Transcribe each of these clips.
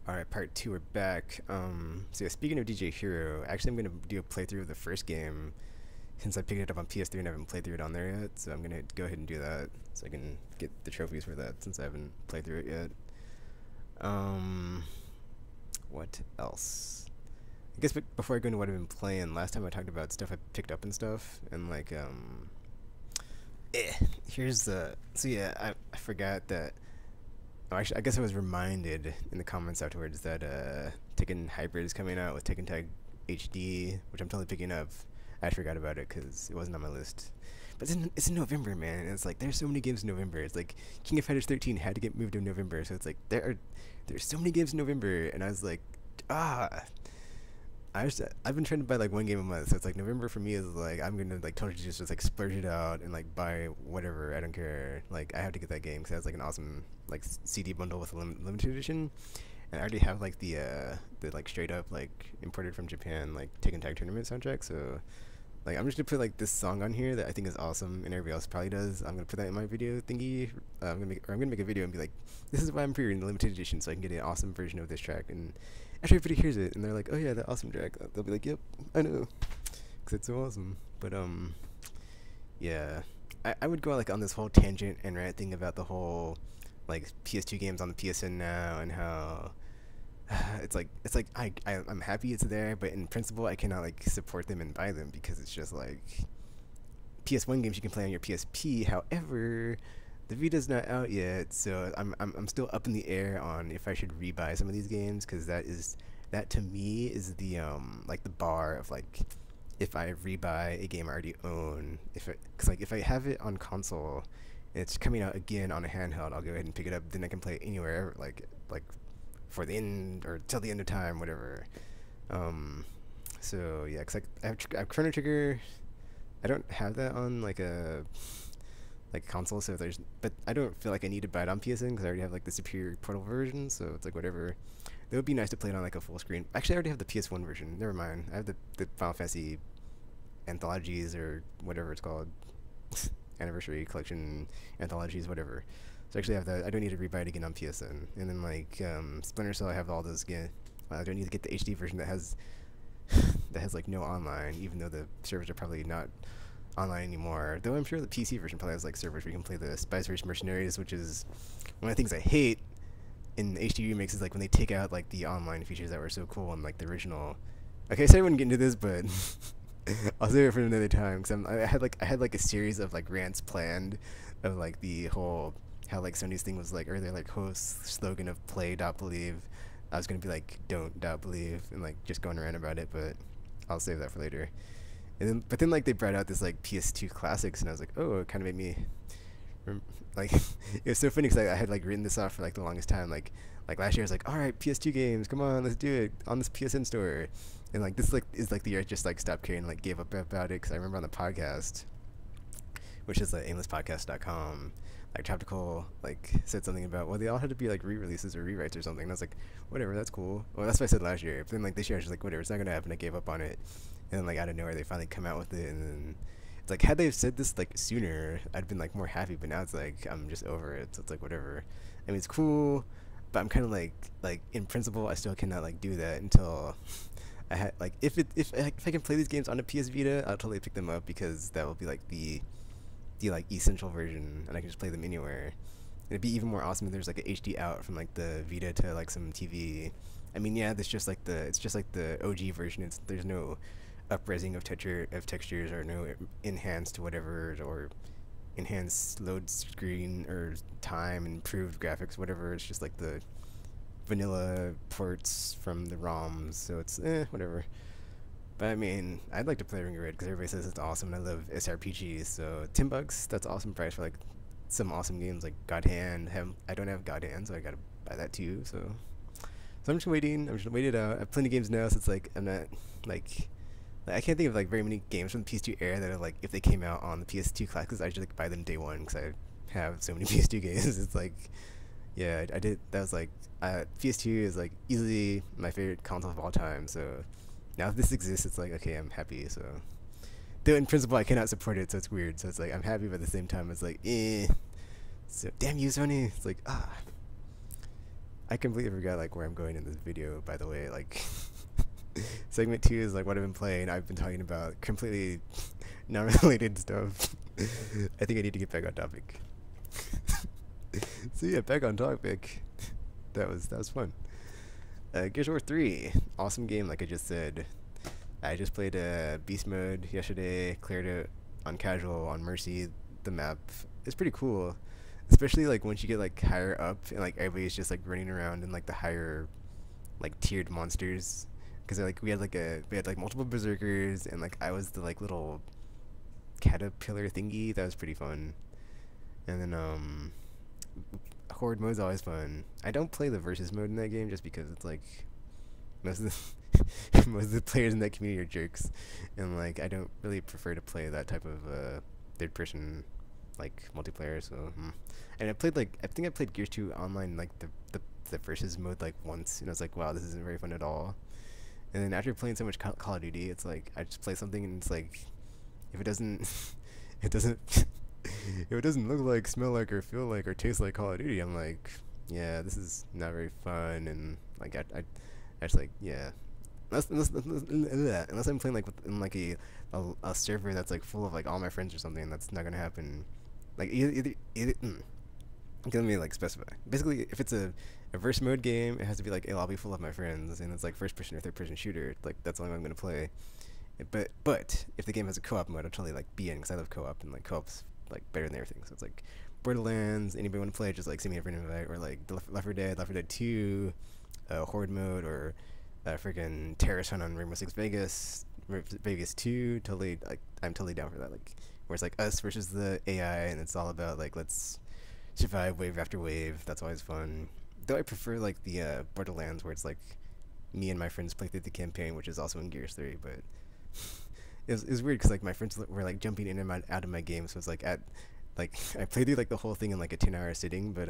Alright, part two, we're back. So yeah, speaking of DJ Hero, actually I'm gonna do a playthrough of the first game since I picked it up on PS3 and I haven't played through it on there yet. So I'm gonna go ahead and do that so I can get the trophies for that since I haven't played through it yet. Um, what else? I guess before I go into what I've been playing, last time I talked about stuff I picked up and stuff, and like here's the so yeah I forgot that. Oh, actually, I guess I was reminded in the comments afterwards that Tekken Hybrid is coming out with Tekken Tag HD, which I'm totally picking up. I forgot about it because it wasn't on my list. But it's in November, man. And it's like there's so many games in November. It's like King of Fighters 13 had to get moved to November, so it's like there's so many games in November, and I was like, ah. I've been trying to buy like one game a month, so it's like November for me is like I'm gonna like totally just like splurge it out and like buy whatever. I don't care. Like I have to get that game because it has like an awesome like CD bundle with a limited edition, and I already have like the like straight up like imported from Japan like Tekken Tag Tournament soundtrack. So like I'm just gonna put like this song on here that I think is awesome, and everybody else probably does. I'm gonna put that in my video thingy. I'm gonna make a video and be like, this is why I'm pre-ordering the limited edition, so I can get an awesome version of this track. And after everybody hears it, and they're like, oh yeah, that awesome track, they'll be like, yep, I know, because it's so awesome. But yeah, I would go like on this whole tangent and rant thing about the whole like PS2 games on the PSN now and how it's like I'm happy it's there, but in principle I cannot like support them and buy them because it's just like PS1 games you can play on your PSP. However, the Vita's not out yet, so I'm still up in the air on if I should rebuy some of these games because that to me is the like the bar of like if I rebuy a game I already own, because like if I have it on console and it's coming out again on a handheld, I'll go ahead and pick it up, then I can play it anywhere like for the end or till the end of time, whatever. So yeah, 'cause like I have Chrono Trigger. I don't have that on like a console, so but I don't feel like I need to buy it on PSN because I already have like the superior portable version, so it's like whatever. It would be nice to play it on like a full screen. Actually, I already have the PS1 version. Never mind. I have the Final Fantasy anthologies or whatever it's called, anniversary collection anthologies, whatever. So actually, I have that. I don't need to rebuy it again on PSN. And then like Splinter Cell, I have all those again. I don't need to get the HD version that has like no online, even though the servers are probably not online anymore. Though I'm sure the PC version probably has like servers where you can play the Spice Race Mercenaries, which is one of the things I hate in HD remakes is like when they take out like the online features that were so cool in like the original. Okay, I said I wouldn't get into this, but I'll save it for another time because I had like a series of like rants planned of like the whole how like Sony's thing was like, or their like whole slogan of play dot believe. I was gonna be like don't dot believe and like just going around about it, but I'll save that for later. But then like they brought out this like PS2 classics, and I was like, oh, it kind of made me like it was so funny because I had like written this off for like the longest time. Like last year I was like, all right, PS2 games, come on, let's do it on this PSN store. And like this like is like the year I just like stopped caring, like gave up about it because I remember on the podcast, which is like aimlesspodcast.com, like Tactical like said something about, well, they all had to be like re-releases or rewrites or something, and I was like, whatever, that's cool. Well, that's what I said last year, but then like this year I was just like, whatever, it's not gonna happen. I gave up on it, and then like out of nowhere they finally come out with it, and then it's like had they said this like sooner, I'd been like more happy, but now it's like I'm just over it, so it's like whatever. I mean, it's cool, but I'm kind of like in principle I still cannot like do that until I had like if I can play these games on a PS Vita, I'll totally pick them up because that will be like the like essential version, and I can just play them anywhere. It'd be even more awesome if there's like a HD out from like the Vita to like some TV. I mean, yeah, it's just like the OG version. There's no upresing of textures or no enhanced whatever or enhanced load screen or time, improved graphics, whatever. It's just like the vanilla ports from the ROMs, so it's whatever. But I mean, I'd like to play Ring of Red because everybody says it's awesome, and I love SRPGs. So $10, that's awesome price for like some awesome games like God Hand. I don't have God Hand, so I gotta buy that too. So I'm just waiting. I'm just wait it out. I have plenty of games now, so it's like I'm not like I can't think of like very many games from the PS2 era that are like if they came out on the PS2 classics, I just like buy them day one because I have so many PS2 games. It's like yeah, I did. That was like PS2 is like easily my favorite console of all time. So now if this exists, it's like okay, I'm happy. So though in principle I cannot support it, so it's weird. So it's like I'm happy, but at the same time it's like So damn you, Sony. It's like I completely forgot like where I'm going in this video, by the way. Like segment 2 is like what I've been playing. I've been talking about completely non-related stuff. I think I need to get back on topic. So yeah, back on topic. That was fun. Gears of War 3, awesome game. Like I just said, I just played beast mode yesterday. Cleared it on casual on Mercy. The map is pretty cool, especially like once you get like higher up and like everybody's just like running around in like the higher like tiered monsters. Because like we had like multiple berserkers and like I was the like little caterpillar thingy. That was pretty fun. And then horde mode's always fun. I don't play the versus mode in that game just because it's like most of the most of the players in that community are jerks, and like I don't really prefer to play that type of third person like multiplayer. So and I think I played Gears 2 online like the versus mode like once, and I was like, wow, this isn't very fun at all. And then after playing so much Call of Duty, it's like I just play something and it's like if it doesn't it doesn't if it doesn't look like, smell like, or feel like, or taste like Call of Duty, I'm like, yeah, this is not very fun. And like I just like, yeah, unless I'm playing like in like a server that's like full of like all my friends or something, that's not gonna happen. Like either let me like specify. Basically, if it's a verse mode game, it has to be like a lobby full of my friends, and it's like first person or third person shooter. Like that's the only one I'm gonna play. But if the game has a co-op mode, I'll totally like be in because I love co-op, and like co-op's like better than everything. So it's like Borderlands. Anybody want to play? Just like send me a friend invite, or like Left 4 Dead, Left 4 Dead 2, Horde mode, or freaking Terrorist Hunt on Rainbow Six Vegas, Vegas 2. Totally, like I'm totally down for that. Like where it's like us versus the AI, and it's all about like let's survive wave after wave. That's always fun. Though I prefer like the Borderlands where it's like me and my friends play through the campaign, which is also in Gears 3, but it was weird because like my friends were like jumping in and out of my game, so it's like I played through like the whole thing in like a 10-hour sitting, but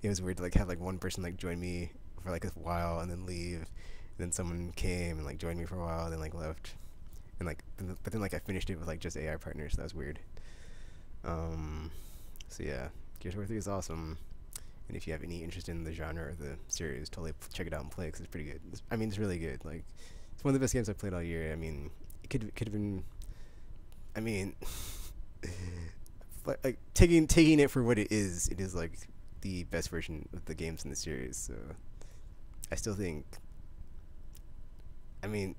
it was weird to like have like one person like join me for like a while and then leave, and then someone came and like joined me for a while and then like left, and like but then like I finished it with like just AI partners, so that was weird. So yeah, Gears of War 3 is awesome. And if you have any interest in the genre or the series, totally check it out and play because it's pretty good. It's really good. Like, it's one of the best games I've played all year. I mean, it could have been. I mean, like taking it for what it is like the best version of the games in the series. So, I still think. I mean,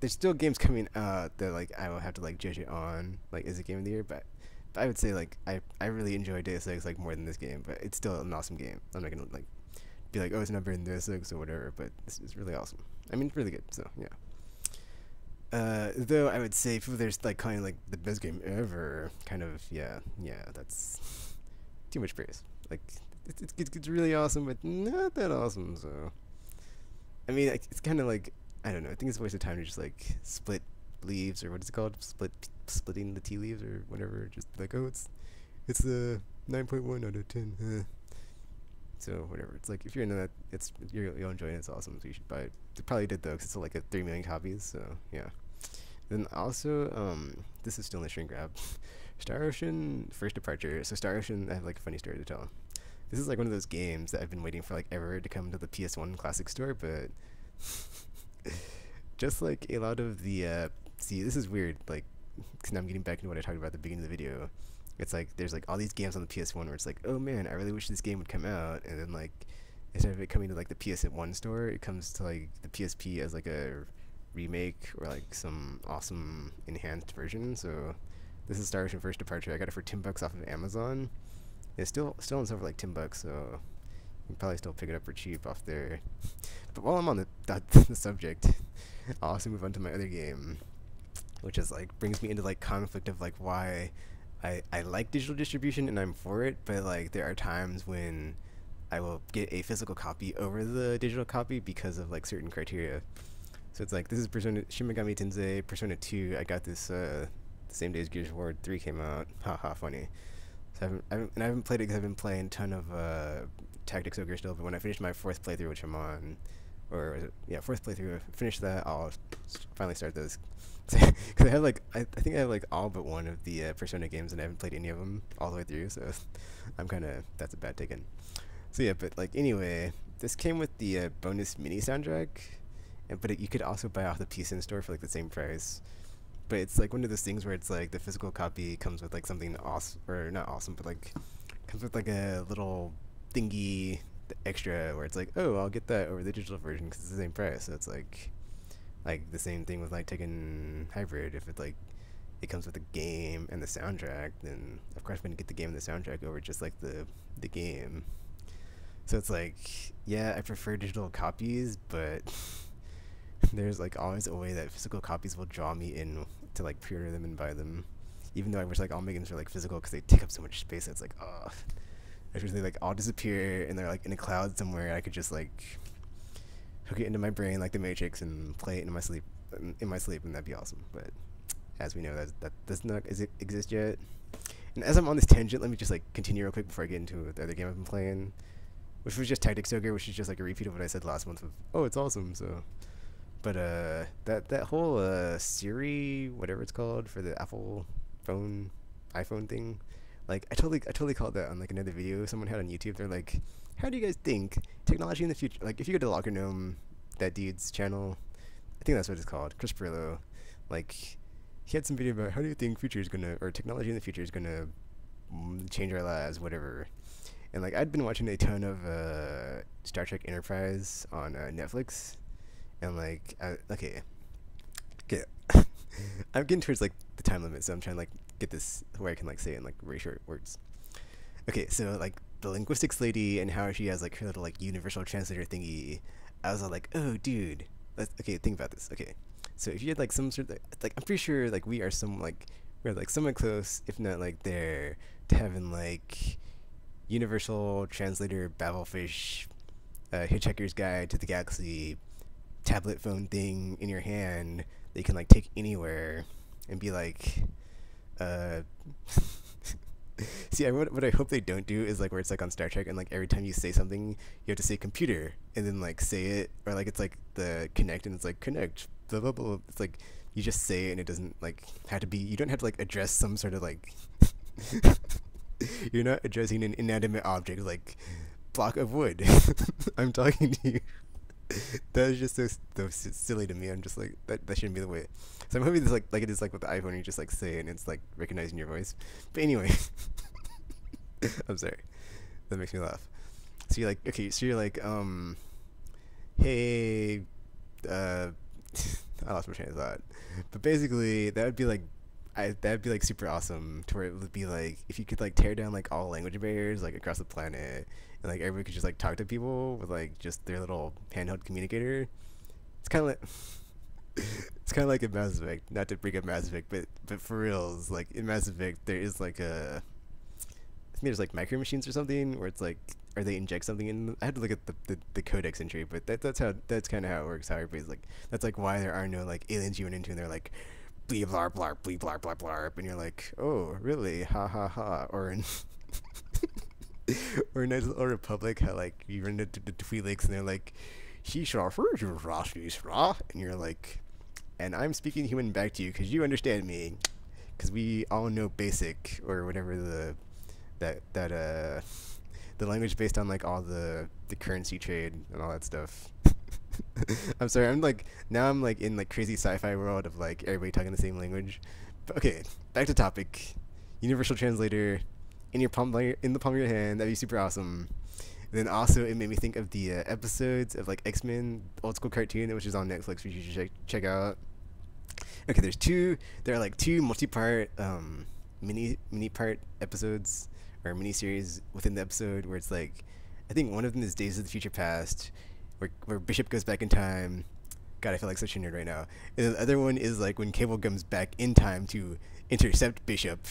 there's still games coming out that like I will have to like judge it on like is a game of the year, but I would say like I really enjoy Deus Ex like more than this game, but it's still an awesome game. I'm not gonna like be like, oh, it's not better than Deus Ex or whatever, but it's really awesome. I mean, it's really good. So yeah. Though I would say people there's like calling like the best game ever, kind of yeah, that's too much praise. Like it's really awesome, but not that awesome. So I mean, it's kind of like I don't know. I think it's a waste of time to just like split leaves or what is it called? Splitting the tea leaves or whatever. Just like, oh, it's the 9.1 out of 10. So whatever. It's like if you're into that, you'll enjoy it. It's awesome. So you should buy it. They probably did though, because it's like 3 million copies. So yeah. Then also, this is still in the shrink grab. Star Ocean First Departure. So Star Ocean, I have like a funny story to tell. This is like one of those games that I've been waiting for like ever to come to the PS1 Classic Store, but just like a lot of the see, this is weird. Like, cause now I'm getting back into what I talked about at the beginning of the video. It's like there's like all these games on the PS1 where it's like, oh man, I really wish this game would come out, and then like instead of it coming to like the PS1 store, it comes to like the PSP as like a remake or like some awesome enhanced version. So this is Star Ocean First Departure. I got it for $10 off of Amazon. It's still on sale for like $10, so you can probably still pick it up for cheap off there. But while I'm on the subject, I'll also move on to my other game, which is like brings me into like conflict of like why I like digital distribution and I'm for it, but like there are times when I will get a physical copy over the digital copy because of like certain criteria. So it's like this is Shin Megami Tensei Persona 2. I got this the same day as Gears of War 3 came out. Haha, funny. So I haven't played it because I've been playing a ton of Tactics Ogre still. But when I finish my 4th playthrough, which I'm on, or is it, yeah, 4th playthrough, finish that, I'll finally start this. Because I have like I think I have like all but one of the Persona games, and I haven't played any of them all the way through. So I'm kind of that's a bad taken. So yeah, but like anyway, this came with the bonus mini soundtrack, and you could also buy off the PSN store for like the same price. But it's like one of those things where it's like the physical copy comes with like something awesome, or not awesome, but like comes with like a little thingy extra where it's like, oh, I'll get that over the digital version because it's the same price. So it's like the same thing with like taking hybrid. If it's like it comes with the game and the soundtrack, then of course I'm gonna get the game and the soundtrack over just like the game. So it's like, yeah, I prefer digital copies, but there's like always a way that physical copies will draw me in to like pre-order them and buy them. Even though I wish like all my games were like physical because they take up so much space. It's like, oh, I wish they like all disappear and they're like in a cloud somewhere. I could just like hook it into my brain like the Matrix and play it in my sleep, and that'd be awesome. But as we know, that does not exist yet. And as I'm on this tangent, let me just like continue real quick before I get into the other game I've been playing, which was just Tactics Ogre, which is just like a repeat of what I said last month of, oh, it's awesome. So, but that whole Siri, whatever it's called for the Apple iPhone thing, like I totally called that on like another video someone had on YouTube. They're like, how do you guys think technology in the future, like if you go to Locker Gnome, that dude's channel, I think that's what it's called, Chris Perillo, like he had some video about how do you think technology in the future is gonna change our lives, whatever. And like I'd been watching a ton of Star Trek Enterprise on Netflix, and like okay, I'm getting towards like the time limit, so I'm trying to like get this where I can like say it in like very short words. Okay, so like the linguistics lady and how she has like her little like universal translator thingy, I was all like, oh dude, okay, think about this. Okay, so if you had like some sort of like, I'm pretty sure like we're like somewhat close, if not like there, to having like universal translator Babelfish, Hitchhiker's Guide to the Galaxy tablet phone thing in your hand that you can like take anywhere and be like, see, what I hope they don't do is like where it's like on Star Trek and like every time you say something you have to say computer and then like say it, or like it's like the connect and it's like connect blah blah blah. It's like you just say it and it doesn't like have to be, you don't have to like address some sort of like you're not addressing an inanimate object like block of wood. I'm talking to you. That is just so silly to me. I'm just like that shouldn't be the way. So I'm hoping this like it is like with the iPhone, you just like say it and it's like recognizing your voice. But anyway, I'm sorry. That makes me laugh. So you're like, okay, so you're like, hey, I lost my train of thought. But basically, that would be like, that'd be like super awesome to where it would be like if you could like tear down like all language barriers like across the planet, and like everybody could just like talk to people with like just their little handheld communicator. It's kind of like it's kind of like in Mass Effect. Not to bring up Mass Effect, but for reals, like in Mass Effect, there is like I think there's like micro machines or something where it's like, or they inject something in. I had to look at the codex entry, but that's kind of how it works. How everybody's like, that's like why there are no like aliens you went into and they're like, blee blar blar blee blar blar blar, and you're like, oh really, ha ha ha. Or in or in Nice Little Republic, how like you run into the Twi'leks and they're like, he shall refer to Rosh, and you're like, and I'm speaking human back to you because you understand me, because we all know basic or whatever the language based on like all the currency trade and all that stuff. I'm sorry, I'm like in like crazy sci-fi world of like everybody talking the same language. But okay, back to topic. Universal translator in the palm of your hand, that'd be super awesome. And then also it made me think of the episodes of like X-Men old school cartoon, which is on Netflix, which you should check out. Okay, there are like two multi-part mini part episodes or mini series within the episode where it's like, I think one of them is Days of the Future Past, where Bishop goes back in time. God, I feel like such a nerd right now. And the other one is like when Cable comes back in time to intercept Bishop.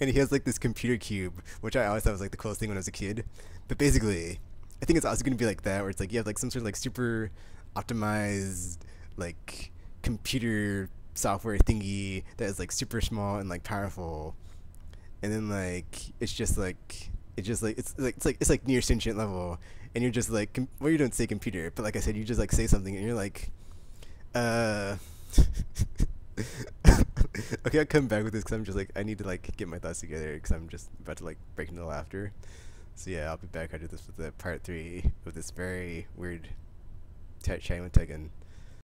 And he has like this computer cube, which I always thought was like the coolest thing when I was a kid. But basically, I think it's also going to be like that, where it's like you have like some sort of like super optimized like computer software thingy that is like super small and like powerful, and then like it's like near sentient level, and you're just like, well, you don't say computer, but like I said, you just like say something and you're like, okay, I'll come back with this because I'm just like, I need to like get my thoughts together because I'm just about to like break into laughter. So I'll be back. I do this with the part 3 of this very weird chatting with Tegan.